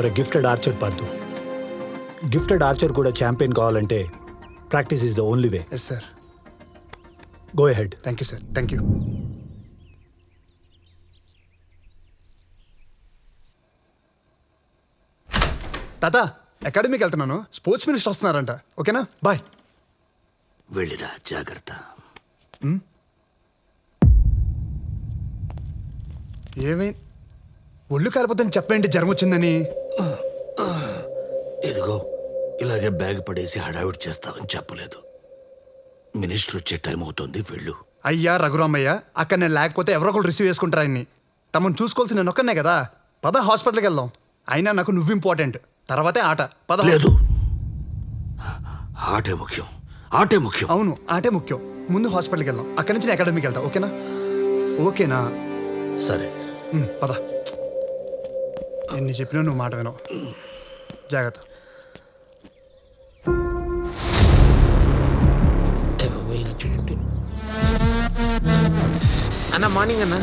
Are a gifted archer Parthu. Gifted archer కూడా champion కావాలంటే practice is the only way. Yes sir. Go ahead. Thank you sir. Thank you. తాత అకాడమీకి వెళ్తున్నాను, sports minister వస్తున్నారంట. ఓకేనా, bye. వెళ్ళిరా, జాగ్రత్త. ఏమై ఒళ్ళు కాలిపోద్దని చెప్పేంటి, జ్వరం వచ్చిందని. ఇదిగో ఇలాగే బ్యాగ్ పడేసి హడావిడి చేస్తావని చెప్పలేదు. మినిస్టర్ వచ్చే టైం అవుతుంది, వెళ్ళు. అయ్యా రఘురామయ్య, అక్కడ నేను లేకపోతే ఎవరో ఒకరు రిసీవ్ చేసుకుంటారా ఆయన్ని. తమను చూసుకోవాల్సి నేను ఒక్కనే కదా. పద హాస్పిటల్కి వెళ్దాం. అయినా నాకు నువ్వు ఇంపార్టెంట్, తర్వాతే ఆట. పద. లేదు, ఆటే ముఖ్యం, ఆటే ముఖ్యం. అవును, ఆటే ముఖ్యం. ముందు హాస్పిటల్కి వెళ్దాం, అక్కడి నుంచి నేను అకాడమీకి వెళ్తా. ఓకేనా? ఓకేనా? సరే, పద. ఎన్ని చెప్పినా నువ్వు మాట వినవు. జాగ్రత్త. అన్న మార్నింగ్ అన్న.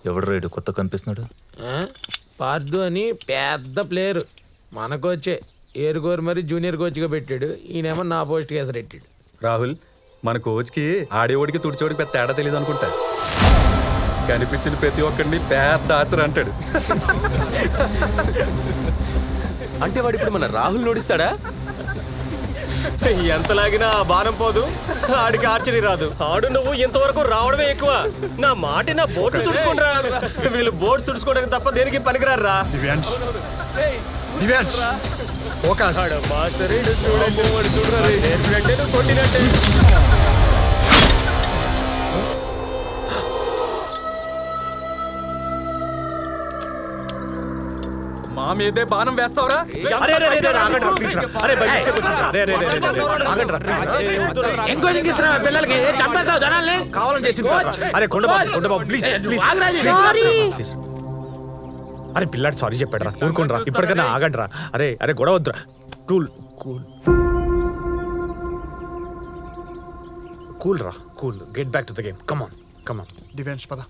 ఎవడు రైడు కొత్త కనిపిస్తున్నాడు? పార్దు అని పెద్ద ప్లేయర్ మన కోచే. ఏరుగోరు మరి జూనియర్ కోచ్గా పెట్టాడు. ఈయనేమో నా పోస్ట్కి ఎసరెట్టాడు. రాహుల్, మన కోచ్కి ఆడేవాడికి తుడిచోడికి పెద్ద తేడా తెలియదు అనుకుంటా. కనిపించిన ప్రతి ఒక్కడిని పెద్ద ఆచర అంటాడు. అంటే వాడు ఇప్పుడు మన రాహుల్ నోడిస్తాడా? ఎంత లాగినా బాణం పోదు, ఆడికి ఆర్చరీ రాదు. ఆడు నువ్వు ఇంతవరకు రావడమే ఎక్కువ. నా మాట, నా బోట్లు తుడుచుకుంటా. వీళ్ళు బోట్స్ తుడుచుకోవడానికి తప్ప దేనికి పనికిరారా. దివ్యాంష్, దివ్యాంష్, ఫోకస్. మాస్టర్ చూడండి, కొట్టినట్టే. మా మీదే బాణం వేస్తావరా? పిల్లలకి చంపేస్తావు జనాల్ని. కావాలని చేసి అరే పిల్లాడు సారీ చెప్పాడు రా, ఊరుకోండి రా, ఇప్పటికైనా ఆగండి రా. అరే అరే గొడవ వద్దురా. కూల్ కూల్ కూల్ రా, cool. Get back to the game. Come on, come on. Divyansh, పద.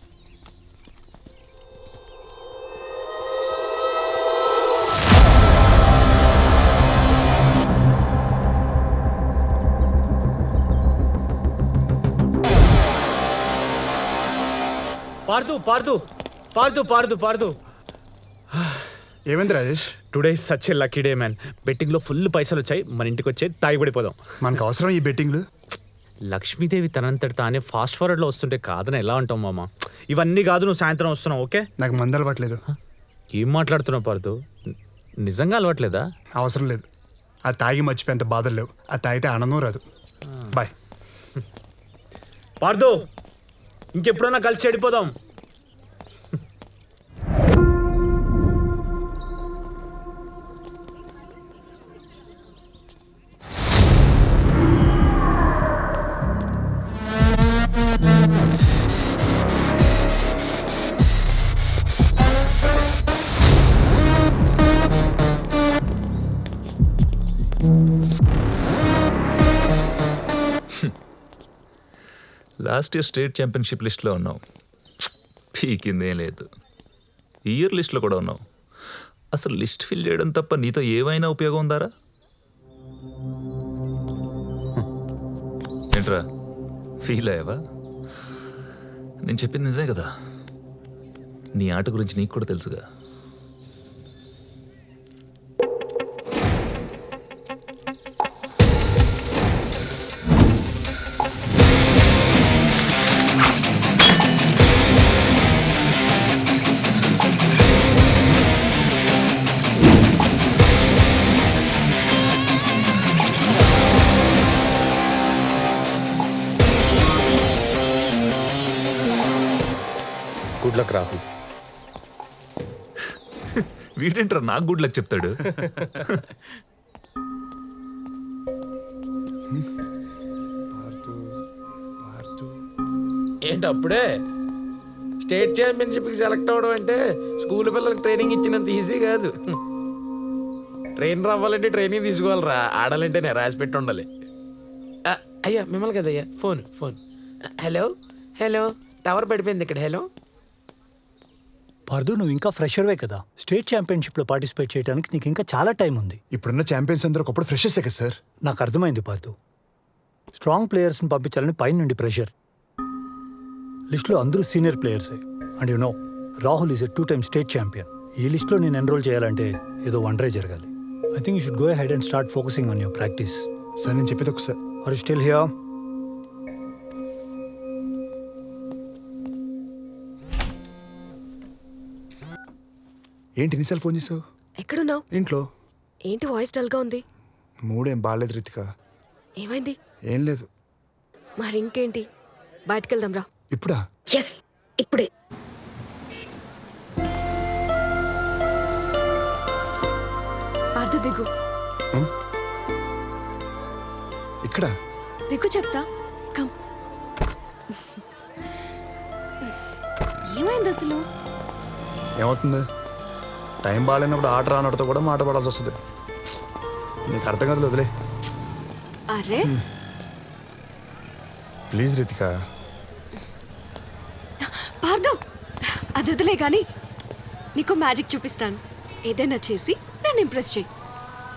పార్దు పార్దు పార్దు పార్దు పార్దు. ఏమైంది Rajesh? Today such a lucky day man. Betting లో ఫుల్ పైసలు వచ్చాయి. మన ఇంటికి వచ్చే తాగి పడిపోదాం. మనకు అవసరం ఈ బెట్టింగ్లు. లక్ష్మీదేవి తనంతటి తానే ఫాస్ట్ ఫార్వర్డ్ లో వస్తుంటే కాదని ఎలా ఉంటాం మామ? ఇవన్నీ కాదు, నువ్వు సాయంత్రం వస్తున్నావు. ఓకే? నాకు మందు అలవాట్లేదు. ఏం మాట్లాడుతున్నావు పార్దు? నిజంగా అలవాట్లేదా? అవసరం లేదు. అది తాగి మర్చిపోయేంత బాధలు లేవు. అది తాగితే ఆనందం రాదు. బాయ్. పార్దు, ఇంకెప్పుడన్నా కలిసి చెడిపోదాం. లాస్ట్ ఇయర్ స్టేట్ ఛాంపియన్షిప్ లిస్ట్లో ఉన్నావు, పీకిందేం లేదు. ఇయర్ లిస్ట్లో కూడా ఉన్నావు. అసలు లిస్ట్ ఫిల్ చేయడం తప్ప నీతో ఏమైనా ఉపయోగం ఉందారా? ఏంట్రా ఫీల్ అయ్యావా? నేను చెప్పింది నిజమే కదా. నీ ఆట గురించి నీకు కూడా తెలుసుగా. Good luck Rahul. వీటేంట్రా నాకు గుడ్ లక్ చెప్తాడు? ఏంటి అప్పుడే స్టేట్ ఛాంపియన్షిప్కి సెలెక్ట్ అవ్వడం అంటే స్కూల్ పిల్లలకి ట్రైనింగ్ ఇచ్చినంత ఈజీ కాదు. ట్రైన్ అవ్వాలంటే ట్రైనింగ్ తీసుకోవాలిరా, ఆడాలంటేనే రాసి పెట్టి ఉండాలి. అయ్యా మిమ్మల్ని కదయ్యా, phone phone. Hello hello, tower పడిపోయింది ఇక్కడ. హలో పార్దు, నువ్వు ఇంకా ఫ్రెషర్వే కదా. స్టేట్ ఛాంపియన్షిప్లో పార్టిసిపేట్ చేయడానికి నీకు ఇంకా చాలా టైం ఉంది. ఇప్పుడున్న ఛాంపియన్స్ అందరూ ఒకప్పుడు ఫ్రెషర్సే కదా సార్. నాకు అర్థమైంది పార్దు. స్ట్రాంగ్ ప్లేయర్స్ని పంపించాలని పైన నుండి ప్రెషర్. లిస్ట్లో అందరూ సీనియర్ ప్లేయర్సే. And you know, Rahul is a 2-time state champion. ఈ లిస్ట్లో నేను ఎన్రోల్ చేయాలంటే ఏదో వండరే జరగాలి. I think you should go ahead and start focusing on your practice. Sir నేను చెప్పేది ఒకసారి. Are you still here? ఏంటి ఎన్నిసార్లు ఫోన్ చేసావు? ఎక్కడున్నావు? ఇంట్లో. ఏంటి వాయిస్ డల్ గా ఉంది? మూడేం బాగాలేదు రితిక. ఏమైంది? ఏం లేదు. మరి ఇంకేంటి, బయటకెళ్దాం రా. ఇప్పుడా? ఎస్, ఇప్పుడే. పార్దు దిగు. ఇక్కడ దిగు చెప్తా. కమ్. ఏమైంది అసలు? ఏమవుతుంది? టైం బాగాలేనప్పుడు ఆట రానడితో కూడా మాట పడాల్సి వస్తుంది. నీకు అర్థం కాదు, వదిలే. అరే ప్లీజ్ రితిక. పార్దు, అది వదిలే గాని నీకు మ్యాజిక్ చూపిస్తాను. ఏదైనా చేసి నన్ను ఇంప్రెస్ చేయి.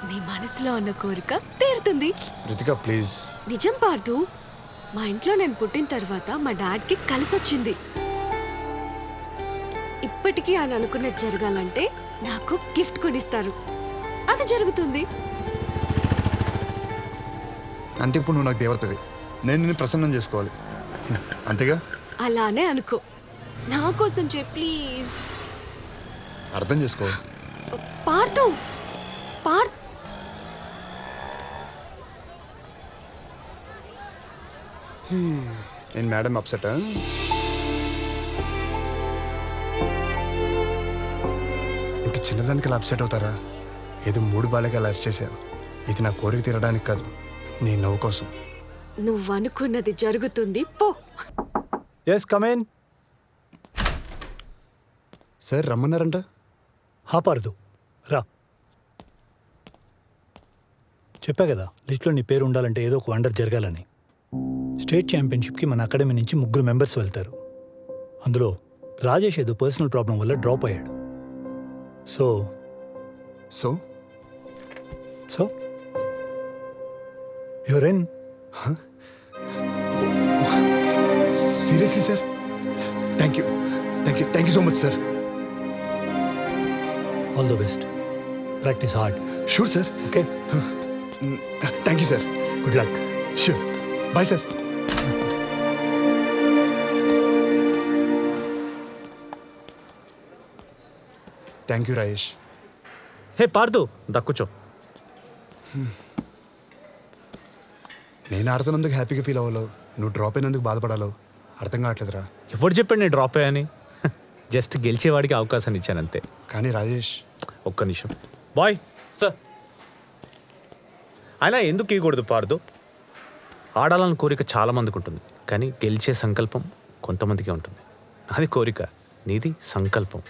నీ మనసులో ఉన్న కోరిక తీరుతుంది. రితిక ప్లీజ్. నిజం పార్దు, మా ఇంట్లో నేను పుట్టిన తర్వాత మా డాడ్కి కలిసొచ్చింది. ఇప్పటికీ ఆయన అనుకున్నది జరగాలంటే నాకు గిఫ్ట్ కొనిస్తారు. అది జరుగుతుంది. అంటే ఇప్పుడు నువ్వు నాకు దేవతవి, నేను నిన్ను ప్రసన్నం చేసుకోవాలి, అంతేగా? అలానే అనుకో. నా కోసం చే ప్లీజ్. అర్థం చేసుకో. పార్దు, పార్దు. నేను మేడం అప్సెట్. ఇంత చిన్నదానికి అలా అప్సెట్ అవుతారా? ఏదో మూడు బాలకి అలా అరెస్ట్ చేశారు. ఇది నా కోరిక తీరడానికి కాదు, నీ నవ్వు కోసం. నువ్వు అనుకున్నది జరుగుతుంది, పో. Yes, come in. సార్ రమ్మన్నారంట. హా పార్దు, రా. చెప్పా కదా, లిస్ట్లో నీ పేరు ఉండాలంటే ఏదో ఒక వండర్ జరగాలని. స్టేట్ ఛాంపియన్షిప్కి మన అకాడమీ నుంచి 3 మెంబర్స్ వెళ్తారు. అందులో రాజేష్ ఏదో పర్సనల్ ప్రాబ్లం వల్ల డ్రాప్ అయ్యాడు. So so so your in. Seriously sir? Thank you, thank you, thank you so much sir. All the best. Practice hard. Sure sir. Okay, thank you sir. Good luck. Sure. Bye sir. Thank you Rajesh. Hey Parthu, దక్కుచో. నేను ఆడుతున్నందుకు హ్యాపీగా feel అవ్వాలో, నువ్వు drop అయినందుకు బాధపడాలో అర్థం కావట్లేదురా. ఎవరు చెప్పాడు నేను డ్రాప్ అయ్యాని? జస్ట్ గెలిచేవాడికి అవకాశాన్ని ఇచ్చాను అంతే. కానీ రాజేష్, ఒక్క నిమిషం బాయ్. సార్ అయినా ఎందుకు ఇవ్వకూడదు పార్దు? ఆడాలని కోరిక చాలా మందికి ఉంటుంది, కానీ గెలిచే సంకల్పం కొంతమందికే ఉంటుంది. అది కోరిక, నీది సంకల్పం.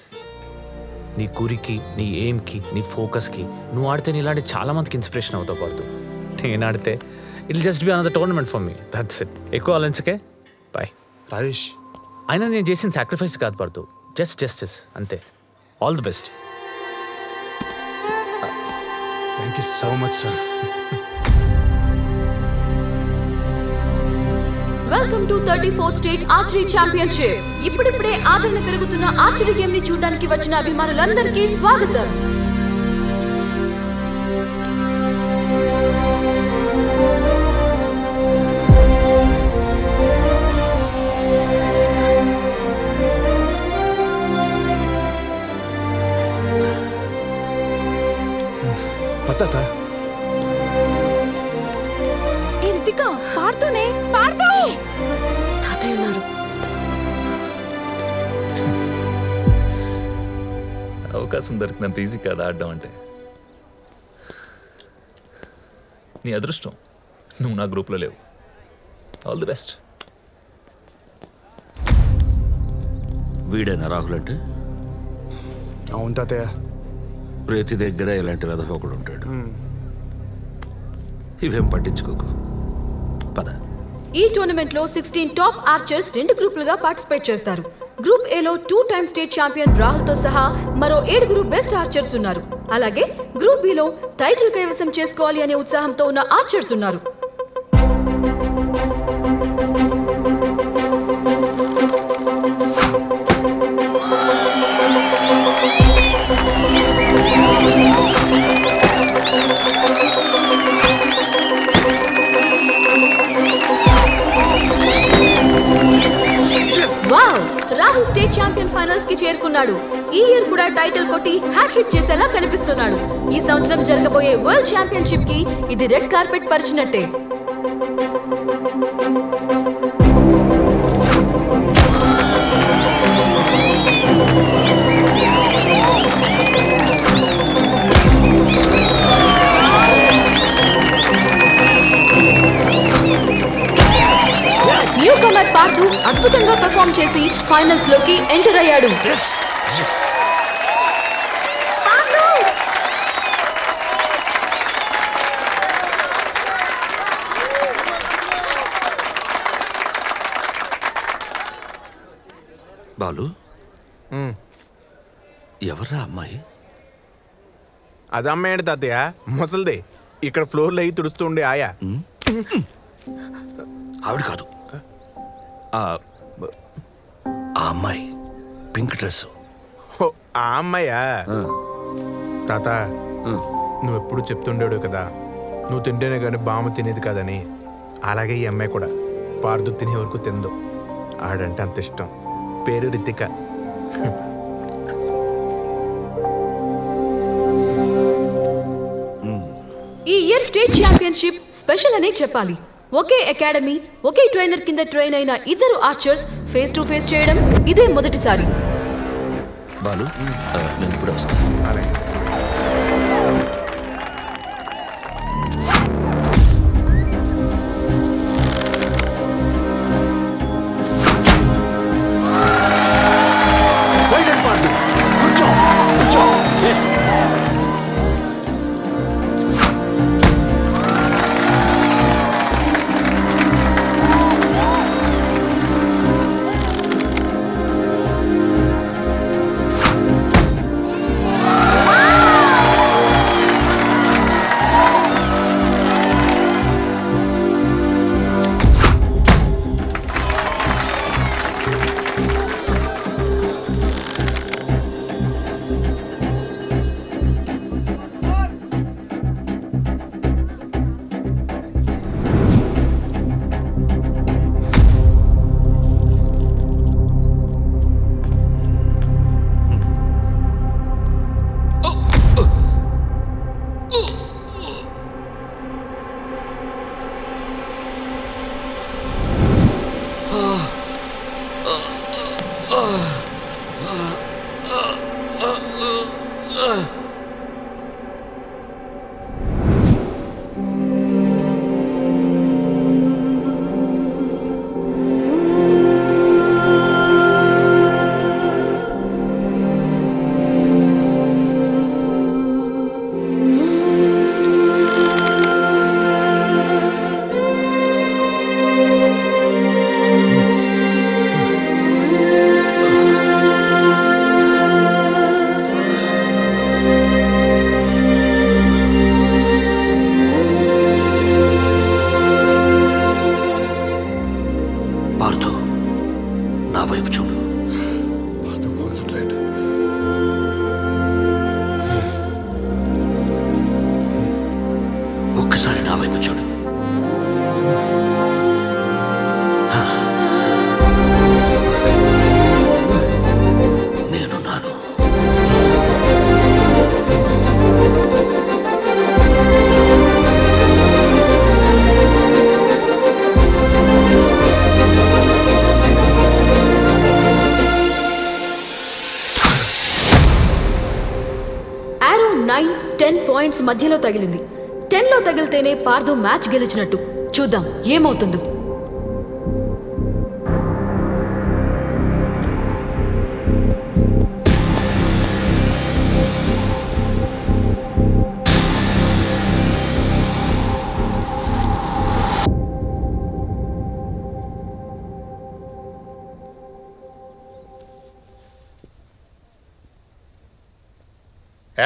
నీ గురికి, నీ ఎయిమ్కి, నీ ఫోకస్కి నువ్వు ఆడితే నీ ఇలాంటి చాలా మందికి ఇన్స్పిరేషన్ అవుతావు పార్దు. నేను ఆడితే it just be another tournament for me, that's it. ఎక్కువ ఆలోచించకే. బాయ్ రాజేష్. అయినా నేను చేసిన సాక్రిఫైస్ కాదు పార్దు, జస్ట్ జస్టిస్ అంతే. All the best. Thank you so much sir. Welcome to 34th state archery championship. ఇప్పుడిప్పుడే ఆదరణ పెరుగుతున్న ఆర్చరీ గేమ్ ని చూడడానికి వచ్చిన అభిమానులందరికీ స్వాగతం. పత్తా ఏ రితిక, పార్దునే. పార్దు, తాతయ్య ఉన్నారు. అవకాశం దొరికినంత ఈజీ కాదు ఆడడం అంటే. నీ అదృష్టం, నువ్వు నా గ్రూప్లో లేవు. All the best. వీడేనా రాహుల్ అంటే? అవును తాతయ్య. ప్రతి దగ్గర ఇలాంటి వెధవ ఒకడు ఉంటాడు. ఇవేం పట్టించుకోకు, పద. ఈ టోర్నమెంట్ లో 16 టాప్ ఆర్చర్స్ 2 గ్రూపులుగా పార్టిసిపేట్ చేస్తారు. గ్రూప్ ఏ లో 2 టైమ్ స్టేట్ ఛాంపియన్ రాహుల్ తో సహా మరో 7 బెస్ట్ ఆర్చర్స్ ఉన్నారు. అలాగే గ్రూప్ బి లో టైటిల్ కైవసం చేసుకోవాలి అనే ఉత్సాహంతో ఉన్న ఆర్చర్స్ ఉన్నారు. Wow! Rahul state champion finals కి చేరుకున్నాడు. ఈ ఇయర్ కూడా టైటిల్ కొట్టి హ్యాట్రిక్ చేసేలా కనిపిస్తున్నాడు. ఈ సంవత్సరం జరగబోయే వరల్డ్ ఛాంపియన్షిప్ కి ఇది రెడ్ కార్పెట్ పరిచినట్టే. న్యూ కమర్ పార్థు అద్భుతంగా పెర్ఫార్మ్ చేసి ఫైనల్స్ లోకి ఎంటర్ అయ్యాడు. బాలు, ఎవర్రా అమ్మాయి? అది అమ్మాయి ఏంటి తాతయ్య? ముసలిది, ఇక్కడ ఫ్లోర్లో అయ్యి తుడుస్తూ ఉండే ఆయా. ఆవిడ కాదు, ఆ అమ్మాయి పింక్ డ్రెస్. ఆ అమ్మాయా? తాత, నువ్వు ఎప్పుడు చెప్తుండేడు కదా, నువ్వు తింటేనే కానీ బామ్మ తినేది కాదని. అలాగే ఈ అమ్మాయి కూడా పార్దు తినే వరకు తిందు. ఆడంటే అంత ఇష్టం. పేరు రితిక. ఈ ఇయర్ స్టేట్ ఛాంపియన్షిప్ స్పెషల్ అనే చెప్పాలి. ఒకే అకాడమీ, ఒకే ట్రైనర్ కింద ట్రైన్ అయిన ఇద్దరు ఆర్చర్స్ ఫేస్ టు ఫేస్ చేయడం ఇదే మొదటిసారి. బాలు, నేను ఇప్పుడు వస్తాను. అలాగే. ఒక్కసారి నా వైపు చూడు. నేనున్నాను. ఆరో 9-10 పాయింట్స్ మధ్యలో తగిలింది. 10లో తగిలితేనే పార్థు మ్యాచ్ గెలిచినట్టు. చూద్దాం ఏమవుతుందో.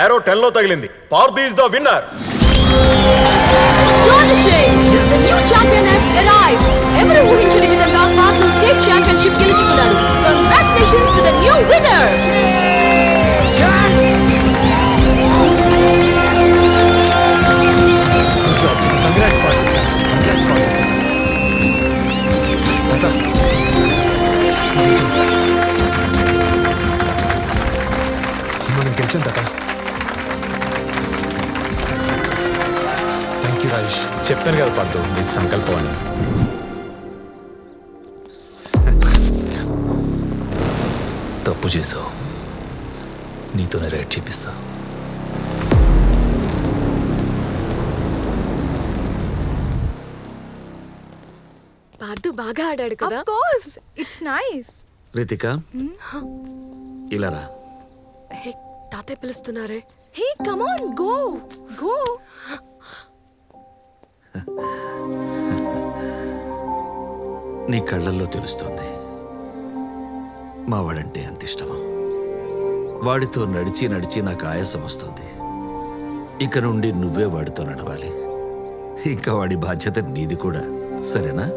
ఏరో 10 లో తగిలింది. Partha is the winner. Astonishing! The new champion has arrived. ఎవరు ఊహించని విధంగా పార్థు స్టేట్ ఛాంపియన్షిప్ గెలుచుకున్నాడు. Congratulations to the new winner! మనం గెలిచాం తాత. Thank you Rajesh. చెప్పాను కదా పార్థు, నీకు సంకల్పం అని. తప్పు చేసావు, నీతోనే రైడ్ చేపిస్తా. పార్థు బాగా ఆడాడు కదా. It's nice. రితిక ఇలా రా. హే, తాతయ్య పిలుస్తున్నారే. Hey, come on, go. Go. నీ కళ్ళల్లో తెలుస్తుంది మా వాడంటే అంత ఇష్టమో. వాడితో నడిచి నడిచి నాకు ఆయాసం వస్తుంది. ఇక నుండి నువ్వే వాడితో నడవాలి. ఇంకా వాడి బాధ్యత నీది కూడా, సరేనా?